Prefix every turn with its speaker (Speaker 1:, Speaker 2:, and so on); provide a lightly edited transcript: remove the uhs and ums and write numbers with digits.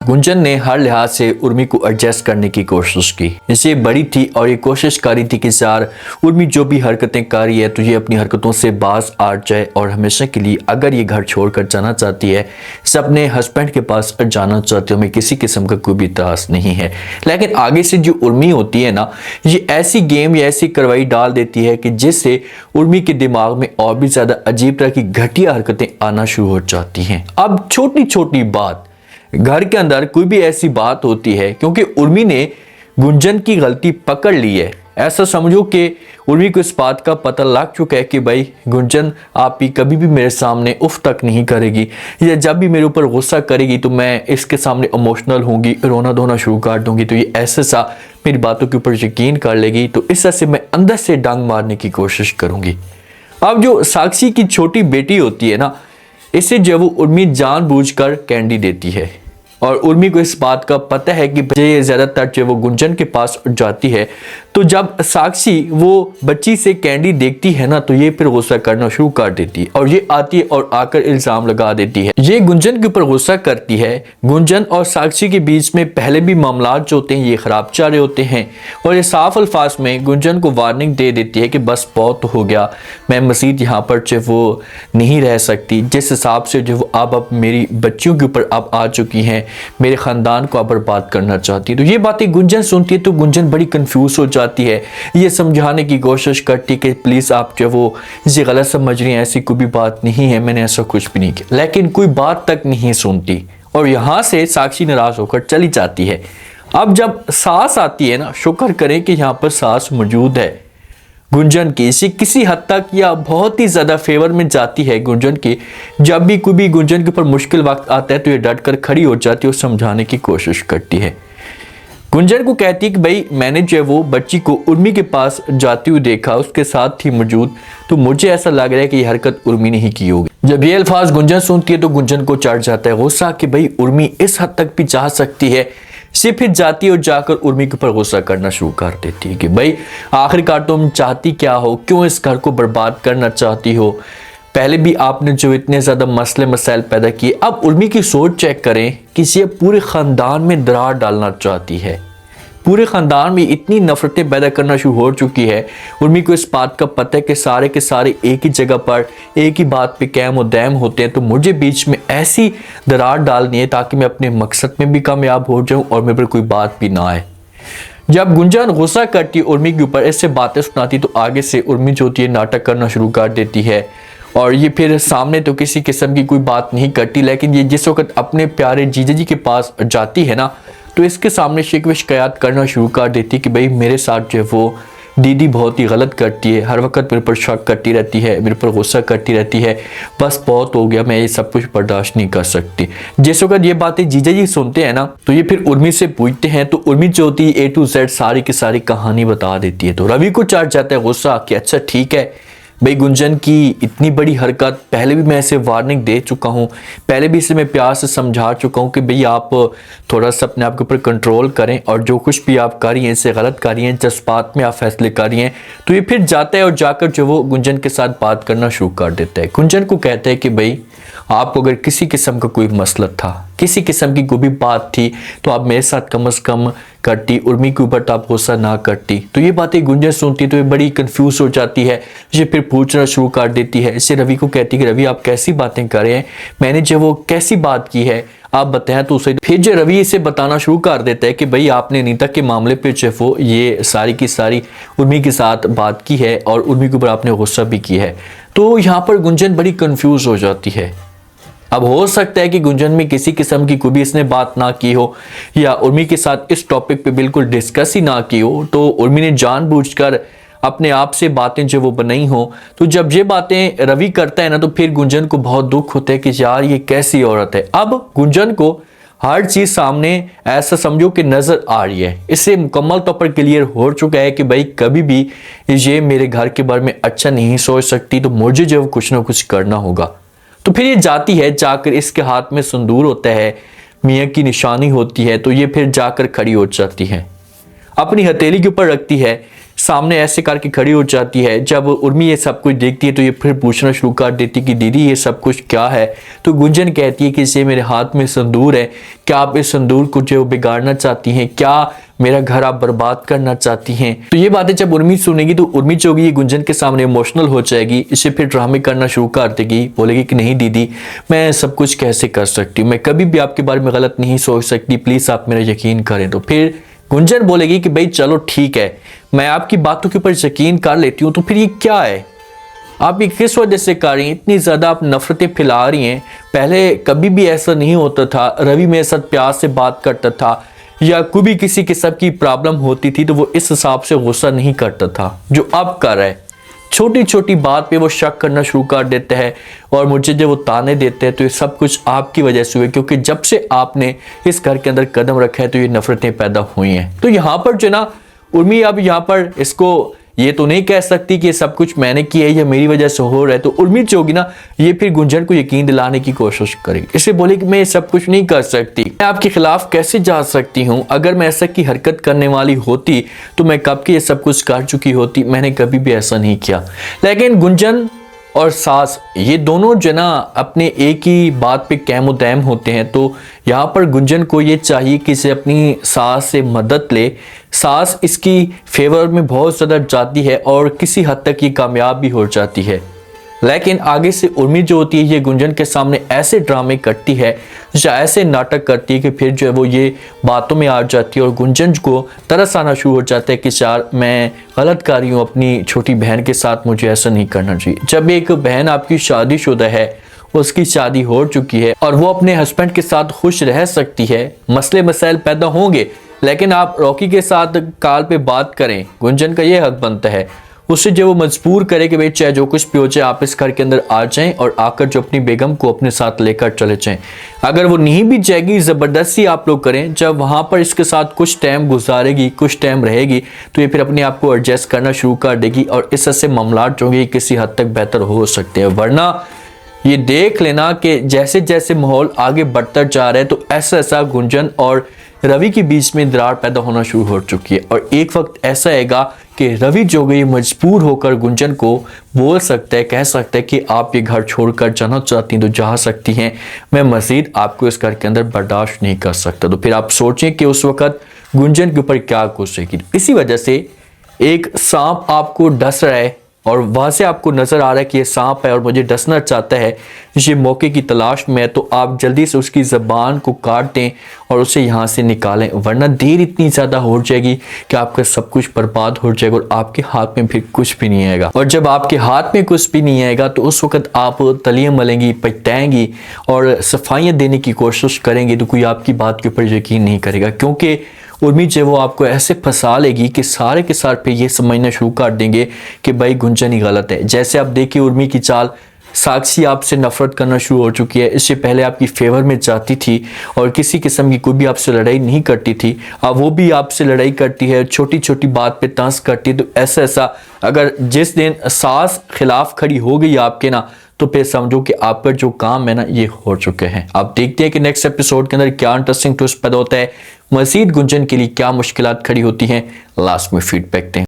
Speaker 1: गुंजन ने हर लिहाज से उर्मी को एडजस्ट करने की कोशिश की। इसे बड़ी थी और ये कोशिश कर रही थी कि यार उर्मी जो भी हरकतें कर रही है तो ये अपनी हरकतों से बाज आ जाए और हमेशा के लिए अगर ये घर छोड़कर जाना चाहती है, इसे अपने हस्बैंड के पास जाना चाहती है, हमें किसी किस्म का कोई भी इतराज नहीं है। लेकिन आगे से जो उर्मी होती है ना, ये ऐसी गेम या ऐसी कार्रवाई डाल देती है कि जिससे उर्मी के दिमाग में और भी ज्यादा अजीब तरह की घटिया हरकतें आना शुरू हो जाती हैं। अब छोटी छोटी बात, घर के अंदर कोई भी ऐसी बात होती है, क्योंकि उर्मी ने गुंजन की गलती पकड़ ली है, ऐसा समझो कि उर्मी को इस बात का पता लग चुका है कि भाई गुंजन आप ही कभी भी मेरे सामने उफ तक नहीं करेगी, या जब भी मेरे ऊपर गुस्सा करेगी तो मैं इसके सामने इमोशनल होंगी, रोना धोना शुरू कर दूंगी, तो ये ऐसे सा मेरी बातों के ऊपर यकीन कर लेगी, तो इस तरह से मैं अंदर से डांग मारने की कोशिश करूंगी। अब जो साक्षी की छोटी बेटी होती है ना, इसे जब वो उर्मी जानबूझकर कैंडी देती है और उर्मी को इस बात का पता है कि ये ज्यादातर जब वो गुंजन के पास जाती है तो जब साक्षी वो बच्ची से कैंडी देखती है ना तो ये फिर गुस्सा करना शुरू कर देती है और ये आती है और आकर इल्जाम लगा देती है। ये गुंजन के ऊपर गुस्सा करती है। गुंजन और साक्षी के बीच में पहले भी मामलात जो होते हैं ये खराब चल रहे होते हैं और ये साफ अल्फाज में गुंजन को वार्निंग दे देती है कि बस बहुत हो गया, मैं मजीद यहाँ पर जो वो नहीं रह सकती, जिस हिसाब से जो अब मेरी बच्चियों के ऊपर अब आ चुकी हैं, मेरे खानदान को बर्बाद करना चाहती है। तो ये बातें गुंजन सुनती है तो गुंजन बड़ी कंफ्यूज हो जाती है, ये समझाने की कोशिश करती है कि प्लीज आप जो वो इसे गलत समझ रही हैं, ऐसी कोई भी बात नहीं है, मैंने ऐसा कुछ भी नहीं किया, लेकिन कोई बात तक नहीं सुनती और यहाँ से साक्षी नाराज होकर चली जाती है। अब जब सास आती है ना, शुक्र करें कि यहाँ पर सास मौजूद है गुंजन की, इसे किसी हद तक या बहुत ही ज्यादा फेवर में जाती है गुंजन की। जब भी कोई भी गुंजन के ऊपर मुश्किल वक्त आता है तो ये डट कर खड़ी हो जाती है और समझाने की कोशिश करती है। गुंजन को कहती है कि भाई मैंने जो वो बच्ची को उर्मी के पास जाती हुई देखा, उसके साथ थी मौजूद, तो मुझे ऐसा लग रहा है कि ये हरकत उर्मी ने ही की होगी। जब ये अल्फाज गुंजन सुनती है तो गुंजन को चढ़ जाता है गुस्सा कि भाई उर्मी इस हद तक भी जा सकती है। से फिर जाती है और जाकर उर्मी के ऊपर गुस्सा करना शुरू कर देती है कि भाई आखिरकार तुम चाहती क्या हो, क्यों इस घर को बर्बाद करना चाहती हो, पहले भी आपने जो इतने ज्यादा मसले मसाइल पैदा किए, अब उर्मी की सोच चेक करें कि ये पूरे खानदान में दरार डालना चाहती है, पूरे खानदान में इतनी नफरतें पैदा करना शुरू हो चुकी है। उर्मी को इस बात का पता है कि सारे के सारे एक ही जगह पर एक ही बात पे कैम और दैम होते हैं, तो मुझे बीच में ऐसी दरार डालनी है ताकि मैं अपने मकसद में भी कामयाब हो जाऊं और मेरे पर कोई बात भी ना आए। जब गुंजन गुस्सा करती है उर्मी के ऊपर, ऐसे बातें सुनाती तो आगे से उर्मी जो होती है नाटक करना शुरू कर देती है और ये फिर सामने तो किसी किस्म की कोई बात नहीं करती, लेकिन ये जिस वक्त अपने प्यारे जीजा जी के पास जाती है ना तो इसके सामने शिकवे शिकायत करना शुरू कर देती है कि भाई मेरे साथ जो है वो दीदी बहुत ही गलत करती है, हर वक्त मेरे पर शक करती रहती है, मेरे पर गुस्सा करती रहती है, बस बहुत हो गया, मैं ये सब कुछ बर्दाश्त नहीं कर सकती। जिस वक्त ये बातें जीजा जी सुनते हैं ना तो ये फिर उर्मी से पूछते हैं, तो उर्मी जो होती है A to Z सारी की सारी कहानी बता देती है। तो रवि को चढ़ जाता है गुस्सा कि अच्छा ठीक है भाई गुंजन की इतनी बड़ी हरकत, पहले भी मैं इसे वार्निंग दे चुका हूँ, पहले भी इसे मैं प्यार से समझा चुका हूँ कि भाई आप थोड़ा सा अपने आप के ऊपर कंट्रोल करें और जो कुछ भी आप कर रही हैं इसे गलत कर रही हैं, जज्बात में आप फैसले कर रही हैं। तो ये फिर जाता है और जाकर जो वो गुंजन के साथ बात करना शुरू कर देता है। गुंजन को कहता है कि भाई आपको अगर किसी किस्म का कोई मसला था, किसी किस्म की कोई भी बात थी तो आप मेरे साथ कम से कम करती, उर्मी के ऊपर तो आप गुस्सा ना करती। तो ये बातें गुंजन सुनती तो ये बड़ी कंफ्यूज हो जाती है, ये फिर पूछना शुरू कर देती है। इससे रवि को कहती है कि रवि आप कैसी बातें कर रहे हैं, मैंने जो वो कैसी बात की है आप बताएं तो उसे। फिर जो रवि इसे बताना शुरू कर देता है कि भाई आपने नीता के मामले पे जो वो ये सारी की सारी उर्मी के साथ बात की है और उर्मी के ऊपर आपने गुस्सा भी किया है। तो यहाँ पर गुंजन बड़ी कंफ्यूज हो जाती है। अब हो सकता है कि गुंजन में किसी किस्म की कोई भी इसने बात ना की हो या उर्मी के साथ इस टॉपिक पे बिल्कुल डिस्कस ही ना की हो, तो उर्मी ने जानबूझकर अपने आप से बातें जो वो बनाई हो। तो जब ये बातें रवि करता है ना तो फिर गुंजन को बहुत दुख होता है कि यार ये कैसी औरत है। अब गुंजन को हर चीज सामने ऐसा समझो कि नजर आ रही है, इससे मुकम्मल तौर पर क्लियर हो चुका है कि भाई कभी भी ये मेरे घर के बारे में अच्छा नहीं सोच सकती, तो मुझे जो कुछ ना कुछ करना होगा। तो फिर ये जाती है, जाकर इसके हाथ में संदूर होता है, मियाँ की निशानी होती है, तो ये फिर जाकर खड़ी हो जाती है, अपनी हथेली के ऊपर रखती है, सामने ऐसे करके खड़ी हो जाती है। जब उर्मी ये सब कुछ देखती है तो ये फिर पूछना शुरू कर देती कि दीदी ये सब कुछ क्या है। तो गुंजन कहती है कि इसे मेरे हाथ में संदूर है, क्या आप इस संदूर को जो बिगाड़ना चाहती हैं, क्या मेरा घर आप बर्बाद करना चाहती हैं। तो ये बातें जब उर्मी सुनेगी तो उर्मी जो होगी ये गुंजन के सामने इमोशनल हो जाएगी, इसे फिर ड्रामे करना शुरू कर देगी, बोलेगी कि नहीं दीदी मैं सब कुछ कैसे कर सकती हूँ, मैं कभी भी आपके बारे में गलत नहीं सोच सकती, प्लीज आप मेरा यकीन करें। तो फिर गुंजन बोलेगी कि भाई चलो ठीक है, मैं आपकी बातों के ऊपर यकीन कर लेती हूँ, तो फिर ये क्या है, आप ये किस वजह से कर रही हैं, इतनी ज़्यादा आप नफरतें फैला रही हैं, पहले कभी भी ऐसा नहीं होता था। रवि मेरे साथ प्यार से बात करता था या कोई भी किसी किस्म की प्रॉब्लम होती थी तो वो इस हिसाब से गुस्सा नहीं करता था जो अब कर रहा है। छोटी छोटी बात पे वो शक करना शुरू कर देता है और मुझे जब वो ताने देते हैं तो ये सब कुछ आपकी वजह से हुए, क्योंकि जब से आपने इस घर के अंदर कदम रखा है तो ये नफरतें पैदा हुई हैं। तो यहाँ पर जो ना उर्मी अब यहाँ पर इसको ये तो नहीं कह सकती कि ये सब कुछ मैंने किया है या मेरी वजह से हो रहा है। तो उर्मी जो होगी ना ये फिर गुंजन को यकीन दिलाने की कोशिश करेगी, इसे बोले कि मैं ये सब कुछ नहीं कर सकती, मैं आपके खिलाफ कैसे जा सकती हूँ, अगर मैं ऐसा की हरकत करने वाली होती तो मैं कब की ये सब कुछ कर चुकी होती, मैंने कभी भी ऐसा नहीं किया। लेकिन गुंजन और सास ये दोनों जो ना अपने एक ही बात पे कैम दैम होते हैं। तो यहाँ पर गुंजन को ये चाहिए कि इसे अपनी सास से मदद ले, सास इसकी फेवर में बहुत ज़्यादा जाती है और किसी हद तक ये कामयाब भी हो जाती है। लेकिन आगे से उर्मी जो होती है ये गुंजन के सामने ऐसे ड्रामे करती है या ऐसे नाटक करती है कि फिर जो है वो ये बातों में आ जाती है और गुंजन को तरस आना शुरू हो जाता है कि यार मैं गलत कर रही हूँ अपनी छोटी बहन के साथ, मुझे ऐसा नहीं करना चाहिए। जब एक बहन आपकी शादीशुदा है, उसकी शादी हो चुकी है और वो अपने हस्बैंड के साथ खुश रह सकती है, मसले मसाइल पैदा होंगे लेकिन आप रॉकी के साथ कॉल पे बात करें, गुंजन का ये हक बनता है उससे जो वो मजबूर करे कि भाई चाहे जो कुछ भी हो जाए आप इस घर के अंदर आ जाएं और आकर जो अपनी बेगम को अपने साथ लेकर चले जाएं। अगर वो नहीं भी जाएगी ज़बरदस्ती आप लोग करें, जब वहाँ पर इसके साथ कुछ टाइम गुजारेगी, कुछ टाइम रहेगी तो ये फिर अपने आप को एडजस्ट करना शुरू कर देगी और इससे मामलात जो होंगे किसी हद तक बेहतर हो सकते हैं। वरना ये देख लेना कि जैसे जैसे माहौल आगे बढ़ता जा रहा है तो ऐसा ऐसा गुंजन और रवि के बीच में दरार पैदा होना शुरू हो चुकी है और एक वक्त ऐसा आएगा कि रवि जो गई मजबूर होकर गुंजन को बोल सकता है, कह सकता है कि आप ये घर छोड़कर जाना चाहती हैं तो जा सकती हैं, मैं मजीद आपको इस घर के अंदर बर्दाश्त नहीं कर सकता। तो फिर आप सोचें कि उस वक्त गुंजन के ऊपर क्या गुस्सेगी। इसी वजह से एक सांप आपको डस रहा है और वहां से आपको नजर आ रहा है कि ये सांप है और मुझे डसना चाहता है, ये मौके की तलाश में है, तो आप जल्दी से उसकी ज़बान को काट दें और उसे यहाँ से निकालें, वरना देर इतनी ज़्यादा हो जाएगी कि आपका सब कुछ बर्बाद हो जाएगा और आपके हाथ में फिर कुछ भी नहीं आएगा। और जब आपके हाथ में कुछ भी नहीं आएगा तो उस वक्त आप तलियाँ मलेंगी, पछताएंगी और सफाइयाँ देने की कोशिश करेंगी तो कोई आपकी बात के ऊपर यकीन नहीं करेगा, क्योंकि उर्मी जो वो आपको ऐसे फंसा लेगी कि सारे के सारे पे ये समझना शुरू कर देंगे कि भाई गुंजन ही गलत है। जैसे आप देखिए उर्मी की चाल, साक्षी आपसे नफरत करना शुरू हो चुकी है, इससे पहले आपकी फेवर में जाती थी और किसी किस्म की कोई भी आपसे लड़ाई नहीं करती थी, अब वो भी आपसे लड़ाई करती है, छोटी छोटी बात पे तंज करती है। तो ऐसा ऐसा अगर जिस दिन सास खिलाफ खड़ी हो गई आपके ना तो फिर समझो कि आपका जो काम है ना ये हो चुके हैं। आप देखते हैं कि नेक्स्ट एपिसोड के अंदर क्या इंटरेस्टिंग ट्विस्ट पैदा होता है, मजीद गुंजन के लिए क्या मुश्किलात खड़ी होती हैं, लास्ट में फीडबैक दें।